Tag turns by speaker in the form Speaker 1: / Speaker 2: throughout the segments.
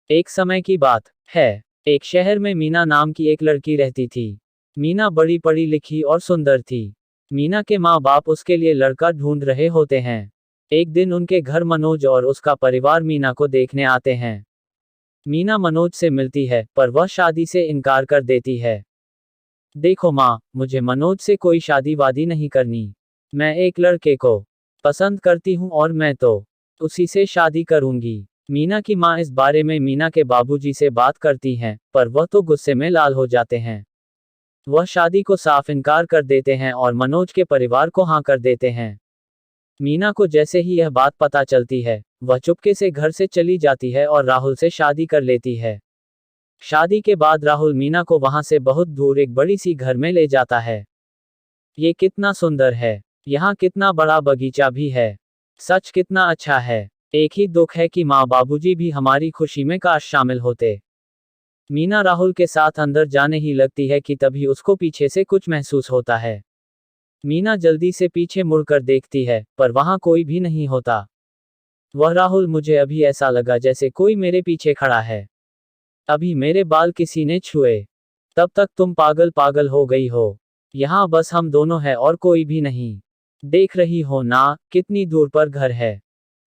Speaker 1: एक समय की बात है। एक शहर में मीना नाम की एक लड़की रहती थी। मीना बड़ी पढ़ी लिखी और सुंदर थी। मीना के माँ बाप उसके लिए लड़का ढूंढ रहे होते हैं। एक दिन उनके घर मनोज और उसका परिवार मीना को देखने आते हैं। मीना मनोज से मिलती है, पर वह शादी से इनकार कर देती है। देखो माँ, मुझे मनोज से कोई शादी वादी नहीं करनी। मैं एक लड़के को पसंद करती हूँ और मैं तो उसी से शादी करूंगी। मीना की माँ इस बारे में मीना के बाबूजी से बात करती हैं, पर वह तो गुस्से में लाल हो जाते हैं। वह शादी को साफ इनकार कर देते हैं और मनोज के परिवार को हाँ कर देते हैं। मीना को जैसे ही यह बात पता चलती है, वह चुपके से घर से चली जाती है और राहुल से शादी कर लेती है। शादी के बाद राहुल मीना को वहां से बहुत दूर एक बड़ी सी घर में ले जाता है। ये कितना सुंदर है। यहाँ कितना बड़ा बगीचा भी है। सच कितना अच्छा है। एक ही दुख है कि माँ बाबूजी भी हमारी खुशी में काश शामिल होते। मीना राहुल के साथ अंदर जाने ही लगती है कि तभी उसको पीछे से कुछ महसूस होता है। मीना जल्दी से पीछे मुड़कर देखती है, पर वहां कोई भी नहीं होता। वह राहुल, मुझे अभी ऐसा लगा जैसे कोई मेरे पीछे खड़ा है। अभी मेरे बाल किसी ने छुए। तब तक तुम पागल पागल हो गई हो। यहाँ बस हम दोनों हैं और कोई भी नहीं। देख रही हो ना, कितनी दूर पर घर है।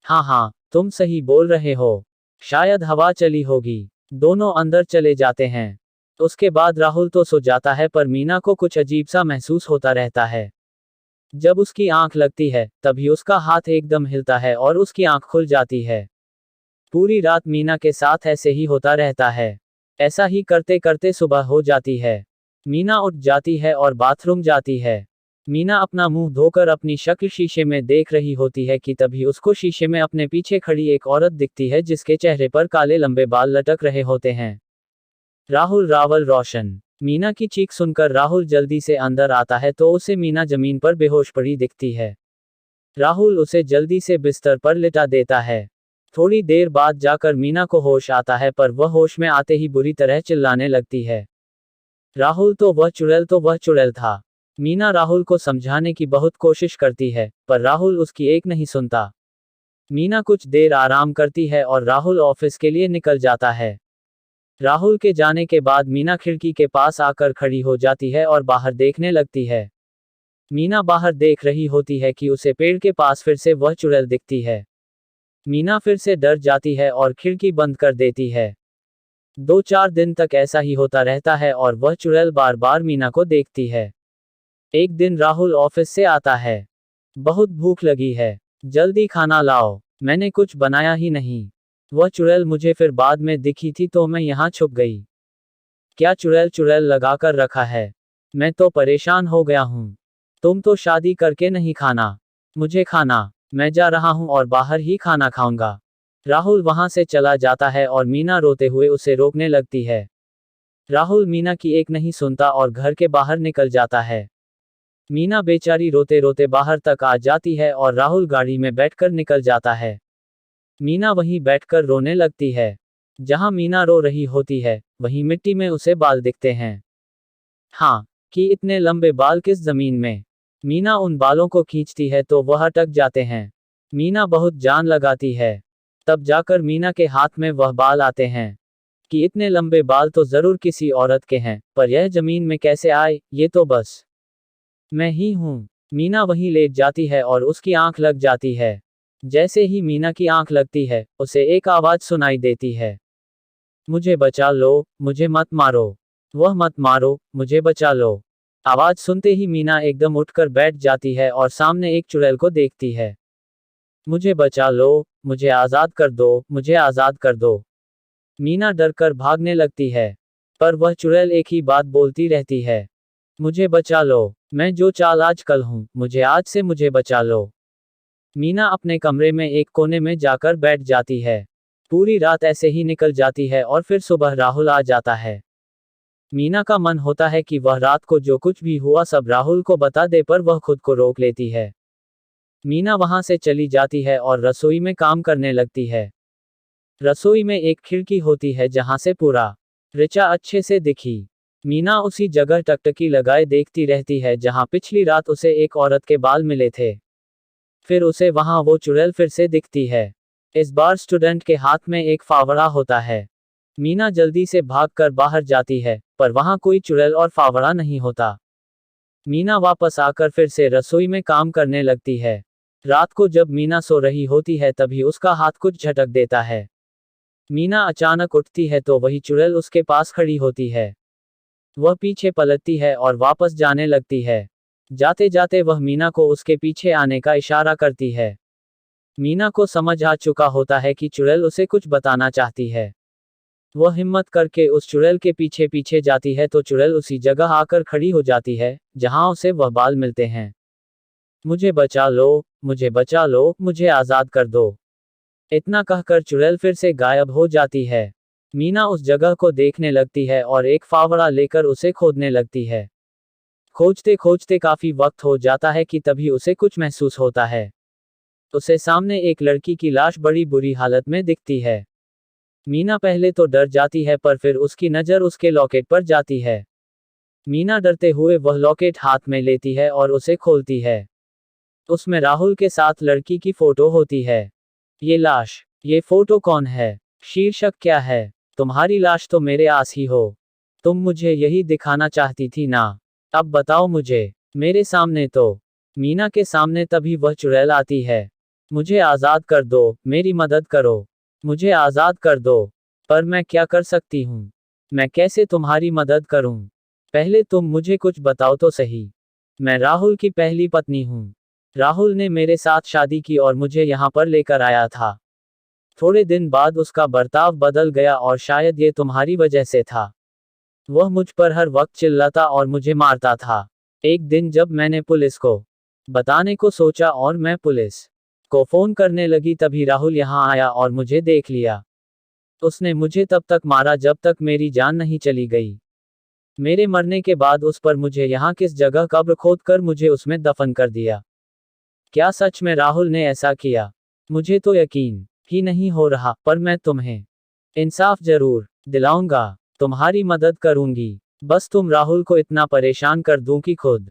Speaker 1: हाँ हाँ, तुम सही बोल रहे हो। शायद हवा चली होगी। दोनों अंदर चले जाते हैं। उसके बाद राहुल तो सो जाता है, पर मीना को कुछ अजीब सा महसूस होता रहता है। जब उसकी आंख लगती है, तभी उसका हाथ एकदम हिलता है और उसकी आंख खुल जाती है। पूरी रात मीना के साथ ऐसे ही होता रहता है। ऐसा ही करते करते सुबह हो जाती है। मीना उठ जाती है और बाथरूम जाती है। मीना अपना मुंह धोकर अपनी शक्ल शीशे में देख रही होती है कि तभी उसको शीशे में अपने पीछे खड़ी एक औरत दिखती है, जिसके चेहरे पर काले लंबे बाल लटक रहे होते हैं। राहुल रावल रोशन। मीना की चीख सुनकर राहुल जल्दी से अंदर आता है तो उसे मीना जमीन पर बेहोश पड़ी दिखती है। राहुल उसे जल्दी से बिस्तर पर लिटा देता है। थोड़ी देर बाद जाकर मीना को होश आता है, पर वह होश में आते ही बुरी तरह चिल्लाने लगती है। राहुल, तो वह चुड़ैल था। मीना राहुल को समझाने की बहुत कोशिश करती है, पर राहुल उसकी एक नहीं सुनता। मीना कुछ देर आराम करती है और राहुल ऑफिस के लिए निकल जाता है। राहुल के जाने के बाद मीना खिड़की के पास आकर खड़ी हो जाती है और बाहर देखने लगती है। मीना बाहर देख रही होती है कि उसे पेड़ के पास फिर से वह चुड़ैल दिखती है। मीना फिर से डर जाती है और खिड़की बंद कर देती है। 2-4 दिन तक ऐसा ही होता रहता है और वह चुड़ैल बार बार मीना को देखती है। एक दिन राहुल ऑफिस से आता है। बहुत भूख लगी है। जल्दी खाना लाओ, मैंने कुछ बनाया ही नहीं। वह चुड़ैल मुझे फिर बाद में दिखी थी तो मैं यहाँ छुप गई। क्या चुड़ैल चुड़ैल लगा कर रखा है। मैं तो परेशान हो गया हूँ। तुम तो शादी करके नहीं खाना। मुझे खाना। मैं जा रहा हूँ और बाहर ही खाना खाऊंगा। राहुल वहां से चला जाता है और मीना रोते हुए उसे रोकने लगती है। राहुल मीना की एक नहीं सुनता और घर के बाहर निकल जाता है। मीना बेचारी रोते रोते बाहर तक आ जाती है और राहुल गाड़ी में बैठकर निकल जाता है। मीना वहीं बैठकर रोने लगती है। जहां मीना रो रही होती है, वहीं मिट्टी में उसे बाल दिखते हैं। हाँ, कि इतने लंबे बाल किस जमीन में। मीना उन बालों को खींचती है तो वह अटक जाते हैं। मीना बहुत जान लगाती है। तब जाकर मीना के हाथ में वह बाल आते हैं। कि इतने लंबे बाल तो जरूर किसी औरत के हैं, पर यह जमीन में कैसे आए, ये तो बस मैं ही हूँ। मीना वहीं लेट जाती है और उसकी आंख लग जाती है। जैसे ही मीना की आंख लगती है, उसे एक आवाज सुनाई देती है। मुझे बचा लो, मुझे मत मारो। वह मत मारो, मुझे बचा लो। आवाज सुनते ही मीना एकदम उठकर बैठ जाती है और सामने एक चुड़ैल को देखती है। मुझे बचा लो, मुझे आजाद कर दो, मुझे आजाद कर दो। मीना डरकर भागने लगती है। पर वह चुड़ैल एक ही बात बोलती रहती है। मुझे बचा लो। मैं जो चाल आज कल हूँ, मुझे बचा लो। मीना अपने कमरे में एक कोने में जाकर बैठ जाती है। पूरी रात ऐसे ही निकल जाती है और फिर सुबह राहुल आ जाता है। मीना का मन होता है कि वह रात को जो कुछ भी हुआ सब राहुल को बता दे, पर वह खुद को रोक लेती है। मीना वहां से चली जाती है और रसोई में काम करने लगती है। रसोई में एक खिड़की होती है जहां से पूरा ऋचा अच्छे से दिखी। मीना उसी जगह टकटकी लगाए देखती रहती है जहां पिछली रात उसे एक औरत के बाल मिले थे। फिर उसे वहां वो चुड़ैल फिर से दिखती है। इस बार स्टूडेंट के हाथ में एक फावड़ा होता है। मीना जल्दी से भागकर बाहर जाती है, पर वहां कोई चुड़ैल और फावड़ा नहीं होता। मीना वापस आकर फिर से रसोई में काम करने लगती है। रात को जब मीना सो रही होती है तभी उसका हाथ कुछ झटक देता है। मीना अचानक उठती है तो वही चुड़ैल उसके पास खड़ी होती है। वह पीछे पलटती है और वापस जाने लगती है। जाते जाते वह मीना को उसके पीछे आने का इशारा करती है। मीना को समझ आ चुका होता है कि चुड़ैल उसे कुछ बताना चाहती है। वह हिम्मत करके उस चुड़ैल के पीछे पीछे जाती है तो चुड़ैल उसी जगह आकर खड़ी हो जाती है, जहां उसे वह बाल मिलते हैं। मुझे बचा लो, मुझे बचा लो, मुझे आजाद कर दो। इतना कहकर चुड़ैल फिर से गायब हो जाती है। मीना उस जगह को देखने लगती है और एक फावड़ा लेकर उसे खोदने लगती है। खोजते खोजते काफी वक्त हो जाता है कि तभी उसे कुछ महसूस होता है। उसे सामने एक लड़की की लाश बड़ी बुरी हालत में दिखती है। मीना पहले तो डर जाती है पर फिर उसकी नज़र उसके लॉकेट पर जाती है। मीना डरते हुए वह लॉकेट हाथ में लेती है और उसे खोलती है। उसमें राहुल के साथ लड़की की फोटो होती है। ये लाश, ये फोटो कौन है? शीर्षक क्या है? तुम्हारी लाश तो मेरे आस ही हो। तुम मुझे यही दिखाना चाहती थी ना? अब बताओ मुझे। मेरे सामने तो। मीना के सामने तभी वह चुड़ैल आती है। मुझे आज़ाद कर दो, मेरी मदद करो। मुझे आज़ाद कर दो। पर मैं क्या कर सकती हूँ? मैं कैसे तुम्हारी मदद करूँ? पहले तुम मुझे कुछ बताओ तो सही। मैं राहुल की पहली पत्नी हूँ। राहुल ने मेरे साथ शादी की और मुझे यहाँ पर लेकर आया था। थोड़े दिन बाद उसका बर्ताव बदल गया और शायद ये तुम्हारी वजह से था। वह मुझ पर हर वक्त चिल्लाता और मुझे मारता था। एक दिन जब मैंने पुलिस को बताने को सोचा और मैं पुलिस को फोन करने लगी तभी राहुल यहाँ आया और मुझे देख लिया। उसने मुझे तब तक मारा जब तक मेरी जान नहीं चली गई। मेरे मरने के बाद उस पर मुझे यहाँ किस जगह कब्र खोदकर मुझे उसमें दफन कर दिया। क्या सच में राहुल ने ऐसा किया? मुझे तो यकीन ही नहीं हो रहा, पर मैं तुम्हें इंसाफ जरूर दिलाऊंगा। तुम्हारी मदद करूंगी। बस तुम राहुल को इतना परेशान कर दूं कि खुद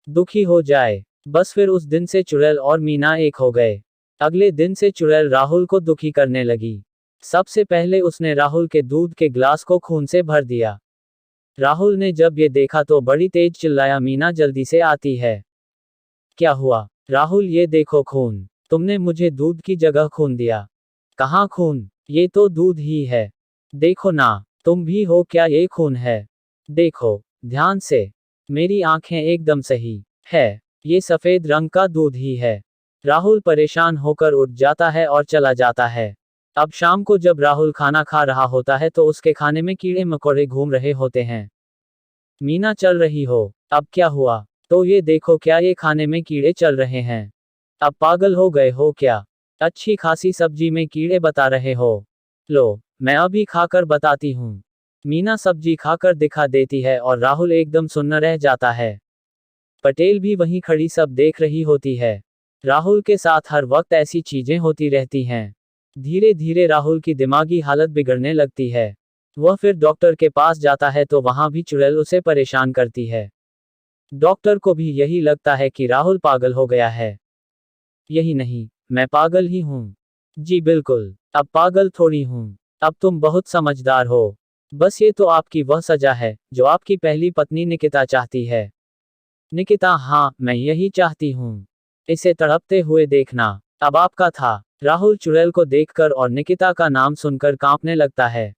Speaker 1: दुखी हो जाए। बस फिर उस दिन से चुड़ैल और मीना एक हो गए। अगले दिन से चुड़ैल राहुल को दुखी करने लगी। सबसे पहले उसने राहुल के दूध के ग्लास को खून से भर दिया। राहुल ने जब ये देखा तो बड़ी तेज चिल्लाया, मीना जल्दी से आती है। क्या हुआ? राहुल, ये देखो खून। तुमने मुझे दूध की जगह खून दिया। कहाँ खून? ये तो दूध ही है। देखो ना, तुम भी हो क्या ये खून है? देखो ध्यान से। मेरी आंखें एकदम सही है। ये सफेद रंग का दूध ही है। राहुल परेशान होकर उठ जाता है और चला जाता है। अब शाम को जब राहुल खाना खा रहा होता है तो उसके खाने में कीड़े मकोड़े घूम रहे होते हैं। मीना, चल रही हो? अब क्या हुआ? तो ये देखो, क्या ये खाने में कीड़े चल रहे हैं? अब पागल हो गए हो क्या? अच्छी खासी सब्जी में कीड़े बता रहे हो? लो, मैं अभी खाकर बताती हूँ। मीना सब्जी खाकर दिखा देती है और राहुल एकदम सुन्न रह जाता है। पटेल भी वहीं खड़ी सब देख रही होती है। राहुल के साथ हर वक्त ऐसी चीजें होती रहती हैं। धीरे धीरे राहुल की दिमागी हालत बिगड़ने लगती है। वह फिर डॉक्टर के पास जाता है तो वहां भी चुड़ैल उसे परेशान करती है। डॉक्टर को भी यही लगता है कि राहुल पागल हो गया है। यही नहीं, मैं पागल ही हूँ। जी बिल्कुल, अब पागल थोड़ी हूँ। अब तुम बहुत समझदार हो। बस ये तो आपकी वह सजा है जो आपकी पहली पत्नी निकिता चाहती है। निकिता, हाँ, मैं यही चाहती हूँ। इसे तड़पते हुए देखना अब आपका था। राहुल चुड़ैल को देखकर और निकिता का नाम सुनकर कांपने लगता है।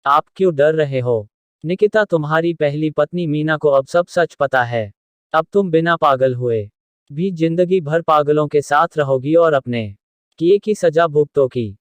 Speaker 1: आप क्यों डर रहे हो? निकिता तुम्हारी पहली पत्नी मीना को अब सब सच पता है। अब तुम बिना पागल हुए भी जिंदगी भर पागलों के साथ रहोगी और अपने किए की सजा भुगतोगी।